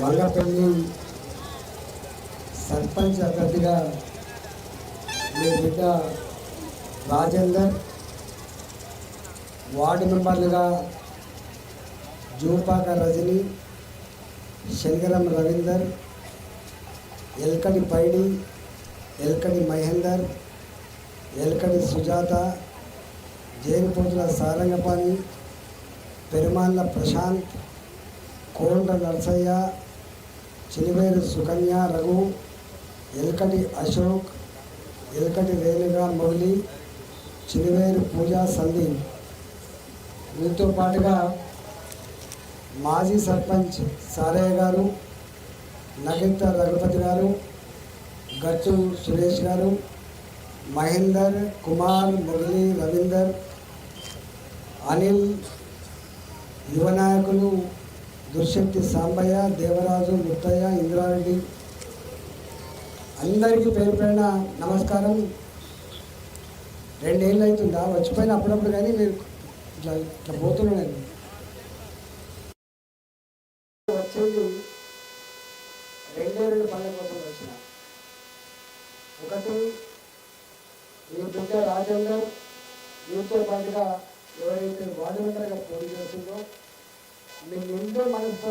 వంగపల్లి సర్పంచ్ అభ్యర్థిగా మీ బిడ్డ రాజేందర్, వార్డు మెంబర్లుగా జూపాక రజని, శనిగరం రవీందర్, ఎల్కడి పైడి, ఎల్కడి మహేందర్, ఎల్కడి సుజాత, జైలుపోతుల సారంగపాణి, పెరుమాళ్ళ ప్రశాంత్, కోండ్ర నర్సయ్య, చినివేరు సుకన్య రఘు, ఎల్కటి అశోక్, ఎల్కటి రేణుగా మురళి, చినివేరు పూజా సందీప్. వీరితో పాటుగా మాజీ సర్పంచ్ సారయ్య గారు, నగిత రఘుపతి గారు, గచ్చు సురేష్ గారు, మహేందర్, కుమార్, మురళి, రవీందర్, అనిల్, యువ నాయకులు దుర్శక్తి సాంబయ్య, దేవరాజు, ముత్తయ్య, ఇంద్రారెడ్డి, అందరికీ పేరు పేరున నమస్కారం. 2 ఏళ్ళు అవుతుందా వచ్చిపోయిన అప్పుడప్పుడు, కానీ మీరు ఇట్లా ఇట్లా పోతున్నాను. వచ్చేది 2 పనుల కోసం వచ్చిన. ఒకటి, ఈ బిడ్డ రాజేందర్ వీరితో పాటుగా ఎవరైతే వార్డు మెంబర్గా పోటీ చేస్తుందో మేము ఎంతో మనసు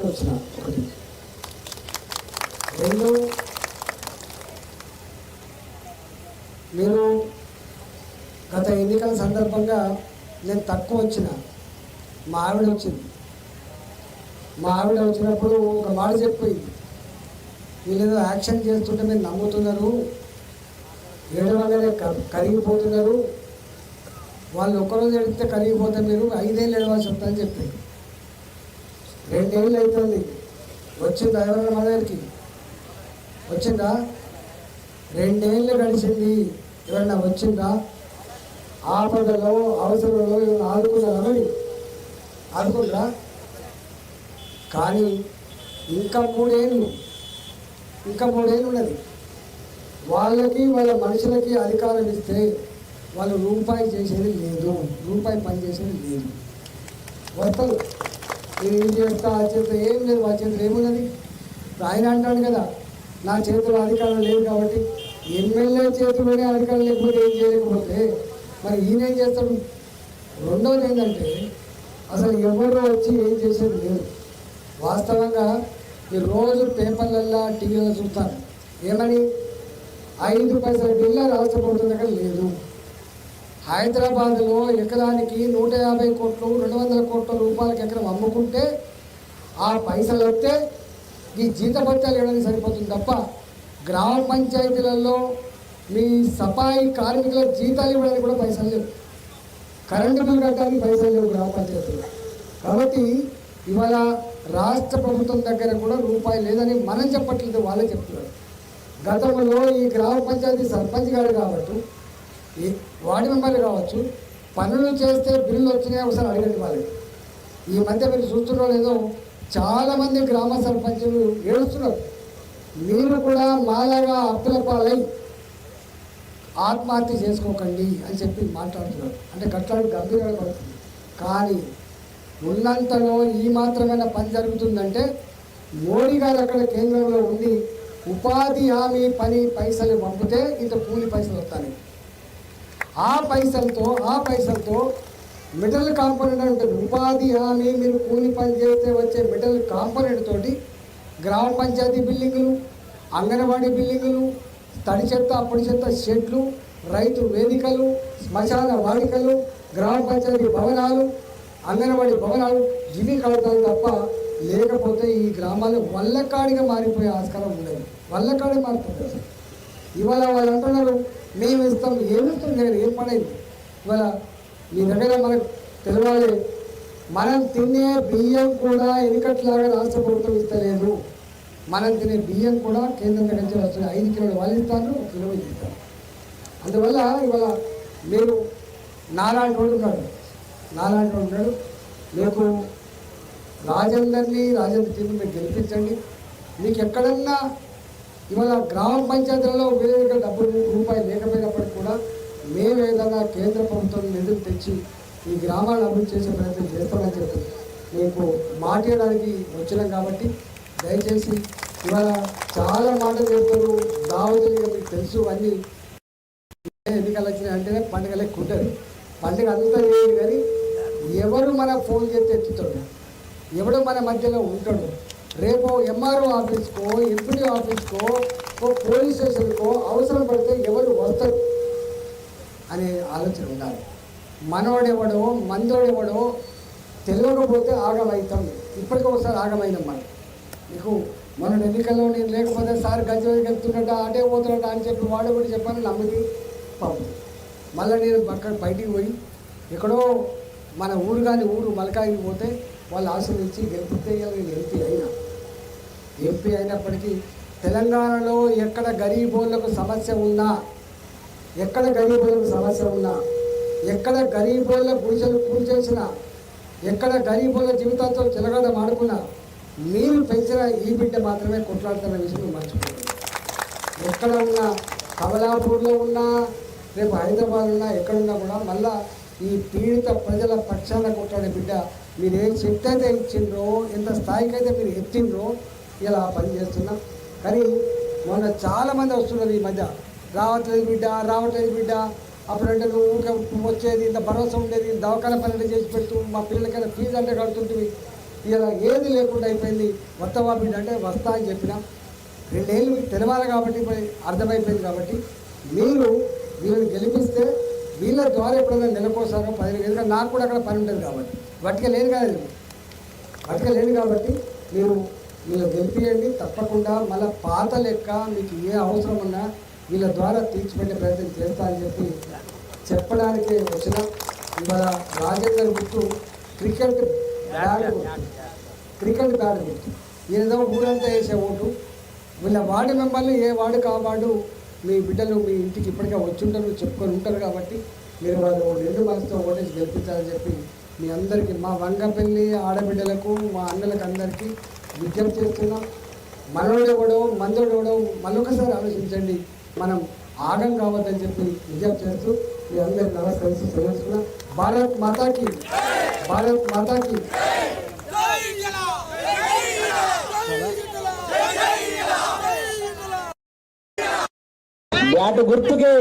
వచ్చిన. ఒకటి. 2, మీరు గత ఎన్నికల సందర్భంగా నేను తక్కువ వచ్చిన, మా ఆవిడ వచ్చింది. మా ఆవిడ వచ్చినప్పుడు ఒక మాట చెప్పిపోయింది, వీళ్ళేదో యాక్షన్ చేస్తుంటే మీరు నమ్ముతున్నారు, ఏడవగానే కరిగిపోతున్నారు, వాళ్ళు ఒక్కరోజు ఎడితే కరిగిపోతే మీరు 5 ఏళ్ళు ఏడవాల్సి వస్తుందని చెప్పారు. 2 ఏళ్ళు అవుతుంది. వచ్చిందా ఎవరైనా మన దగ్గరికి? వచ్చిందా? 2 ఏళ్ళు గడిచింది. ఎవరైనా వచ్చిందా? ఆపదలో అవసరంలో ఏమైనా ఆదుకున్నారని ఆదుకుందా? కానీ ఇంకా 3 ఏళ్ళు ఉన్నది. వాళ్ళకి వాళ్ళ మనుషులకి అధికారం ఇస్తే వాళ్ళు రూపాయి చేసేది లేదు, రూపాయి పని చేసేది లేదు. వస్తారు, ఏం చేస్తా ఆ చేత ఏం లేదు, వాళ్ళ చేతులు ఏమున్నది. ఆయన అంటాడు కదా, నా చేతిలో అధికారం లేదు కాబట్టి. ఎమ్మెల్యే చేతిలోనే అధికారం లేకపోతే ఏం చేయలేకపోతే మరి ఈయన ఏం చేస్తాడు? రెండోది ఏంటంటే అసలు ఎవరో వచ్చి ఏం చేసేది లేదు. వాస్తవంగా ఈ రోజు పేపర్లల్లో టీవీలో చూస్తారు, ఏమని 5 పైసల బిల్లు రాష్ట్రపడుతుంది అక్కడ లేదు. హైదరాబాద్లో ఎకరానికి 150 కోట్లు 200 కోట్ల రూపాయలకి ఎకరం అమ్ముకుంటే ఆ పైసలు వస్తే ఈ జీతభత్యాలు ఇవ్వడానికి సరిపోతుంది తప్ప గ్రామ పంచాయతీలలో మీ సఫాయి కార్మికుల జీతాలు ఇవ్వడానికి కూడా పైసలు లేవు, కరెంటు బిల్లు కట్టడానికి పైసలు లేవు గ్రామ పంచాయతీలో. కాబట్టి ఇవాళ రాష్ట్ర ప్రభుత్వం దగ్గర కూడా రూపాయి లేదని మనం చెప్పట్లేదు, వాళ్ళే చెప్తున్నారు. గతంలో ఈ గ్రామ పంచాయతీ సర్పంచ్ గారు కావచ్చు, ఈ వార్డు మెంబర్లు కావచ్చు, పనులు చేస్తే బిల్లులు వచ్చినాయి ఒకసారి అడగండి వాళ్ళకి. ఈ మధ్య మీరు చూస్తున్నారో లేదో, చాలామంది గ్రామ సర్పంచులు ఏడుస్తున్నారు. మీరు కూడా మాలాగా అప్పుల పాలై ఆత్మహత్య చేసుకోకండి అని చెప్పి మాట్లాడుతున్నారు. అంటే గట్లాంటి గంభీరంగా పడుతుంది. కానీ ఉన్నంతలో ఈ మాత్రమైన పని జరుగుతుందంటే మోడీ గారు అక్కడ కేంద్రంలో ఉండి ఉపాధి హామీ పని పైసలు పంపితే ఇంత కూలి పైసలు వస్తాయి. ఆ పైసలతో మెటల్ కాంపోనెంట్ ఉంటుంది. ఉపాధి హామీ మీరు కూలి పని చేస్తే వచ్చే మెటల్ కాంపోనెంట్ తోటి గ్రామ పంచాయతీ బిల్డింగులు, అంగన్వాడీ బిల్డింగులు, తడి చెత్త అప్పటి చెత్త షెడ్లు, రైతు వేదికలు, శ్మశాన వాడికలు, గ్రామ పంచాయతీ భవనాలు, అంగన్వాడీ భవనాలు ఇవి కడతారు తప్ప లేకపోతే ఈ గ్రామాలు వల్లకాడిగా మారిపోయే ఆస్కారం ఉండదు. వల్లకాడి మారిపోతుంది. ఇవాళ వాళ్ళు అంటున్నారు మేము ఇస్తాం, ఏమిస్తాం లేదు, ఏం పడైంది. ఇవాళ మీ దగ్గర మనకు తెలవాలి, మనం తినే బియ్యం కూడా ఎన్నికట్లాగా రాష్ట్ర ప్రభుత్వం ఇస్తలేదు. మనం తినే బియ్యం కూడా కేంద్రం దగ్గర నుంచి వస్తుంది. 5 కిలోలు వాళ్ళు ఇస్తారు, 1 కిలో ఇస్తారు. అందువల్ల ఇవాళ మీరు నాలాంటి వాడు ఉన్నాడు. మీకు రాజేందర్ టీంని మీరు గెలిపించండి. మీకు ఎక్కడన్నా ఇవాళ గ్రామ పంచాయతీలలో వేరే డబ్బులు రూపాయలు లేకపోయినప్పటికీ కూడా మేము ఏదైనా కేంద్ర ప్రభుత్వం నిధులు తెచ్చి ఈ గ్రామాలను అభివృద్ధి చేసే ప్రయత్నం చేస్తామని చెప్పి మీకు మాట్లాడడానికి వచ్చినాం కాబట్టి దయచేసి ఇవాళ చాలా మాటలు చెప్తారు, దావతులు మీకు తెలుసు అన్నీ. ఎన్నికలు వచ్చినాయి అంటేనే పండుగలు ఎక్కువ ఉంటుంది. పండుగ అంతా లేదు కానీ ఎవరు మన ఫోన్ చేస్తే ఎత్తుతాడు, ఎవడు మన మధ్యలో ఉంటాడు. రేపు ఎంఆర్ఓ ఆఫీస్కో, ఎంపీడీ ఆఫీస్కో, పోలీస్ స్టేషన్కో అవసరం పడితే ఎవరు వస్తారు అనే ఆలోచన ఉండాలి. మనోడెవడో మందోడెవడో తెలియకపోతే ఆగమవుతాం. ఇప్పటికీ ఒకసారి ఆగమైనాం మనం. మీకు మన ఎన్నికల్లో నేను లేకపోతే సార్ గజ్జి వెళ్తున్నట్ట అటే పోతున్నట్ట అని చెప్పి వాడు కూడా చెప్పాను, నమ్మికి పంపు. మళ్ళీ నేను అక్కడ బయటికి పోయి ఎక్కడో మన ఊరు కానీ ఊరు మలకాయికి పోతే వాళ్ళు ఆశీర్వించి గెలిపితే నేను ఎంపీ అయినప్పటికీ తెలంగాణలో ఎక్కడ గరీబోళ్ళకు సమస్య ఉన్నా, ఎక్కడ గరీబోళ్ళకు సమస్య ఉన్నా, ఎక్కడ గరీబోళ్ళ గుడిసెలు కూల్చేసినా, ఎక్కడ గరీబోళ్ళ జీవితాలతో చెలగాట మాడుకున్నా మీరు పెంచిన ఈ బిడ్డ మాత్రమే కొట్లాడుతున్న విషయం మర్చిపోతుంది. ఎక్కడ ఉన్నా, కమలాపూర్లో ఉన్నా, రేపు హైదరాబాద్ ఉన్నా, ఎక్కడున్నా కూడా మళ్ళా ఈ పీడిత ప్రజల పక్షాన కొట్లాడే బిడ్డ. మీరు ఏం శక్తి అయితే ఇచ్చిండ్రో, ఎంత స్థాయికి అయితే మీరు ఎత్తిండ్రో ఇలా పని చేస్తున్నాం. కానీ మొన్న చాలామంది వస్తున్నారు ఈ మధ్య, రావట్లేదు బిడ్డ. అప్పుడంటే నువ్వు వచ్చేది ఇంత భరోసా ఉండేది, దవాఖాన పని చేసి పెట్టు, మా పిల్లలకైనా ఫీజు అంటే కడుతుంటివి, ఇలా ఏది లేకుండా అయిపోయింది. వస్తావా బిడ్డ అంటే వస్తా అని చెప్పిన. 2 ఏళ్ళు మీకు తెలవాలి కాబట్టి అర్థమైపోయింది. కాబట్టి మీరు వీళ్ళని గెలిపిస్తే వీళ్ళ ద్వారా ఎప్పుడైనా నెలకోసారో 15 ఎందుకంటే నాకు కూడా అక్కడ పని ఉంటుంది కాబట్టి వాటికే లేని కాబట్టి మీరు వీళ్ళు గెలిపియండి. తప్పకుండా మళ్ళీ పాత లెక్క మీకు ఏ అవసరం ఉన్నా వీళ్ళ ద్వారా తీర్చిపెట్టే ప్రయత్నం చేస్తా అని చెప్పి చెప్పడానికి వచ్చిన. ఇవాళ రాజేందర్ గుర్తు క్రికెట్ బ్యాట్ గుర్తు. ఏదో ఊరంతా వేసే ఓటు. వీళ్ళ వార్డు మెంబర్లు ఏ వార్డు కావాడు మీ బిడ్డలు మీ ఇంటికి ఇప్పటికే వచ్చుంటారు, చెప్పుకొని ఉంటారు. కాబట్టి మీరు వాళ్ళు 2 మనసుతో ఓటేసి గెలిపించాలని చెప్పి మీ అందరికీ, మా వంగపల్లి ఆడబిడ్డలకు, మా అన్నలకు అందరికీ విజ్ఞప్తి చేస్తున్నాం. మనోడెవడో మందోడెవడో మళ్ళొకసారి ఆలోచించండి, మనం ఆగం కావద్దని చెప్పి విజ్ఞప్తి చేస్తూ మీ అందరికీ నమస్కరిస్తూ తెలుసుకున్నాం. భారత్ మాతాకి బ్యాట్ గుర్తుకే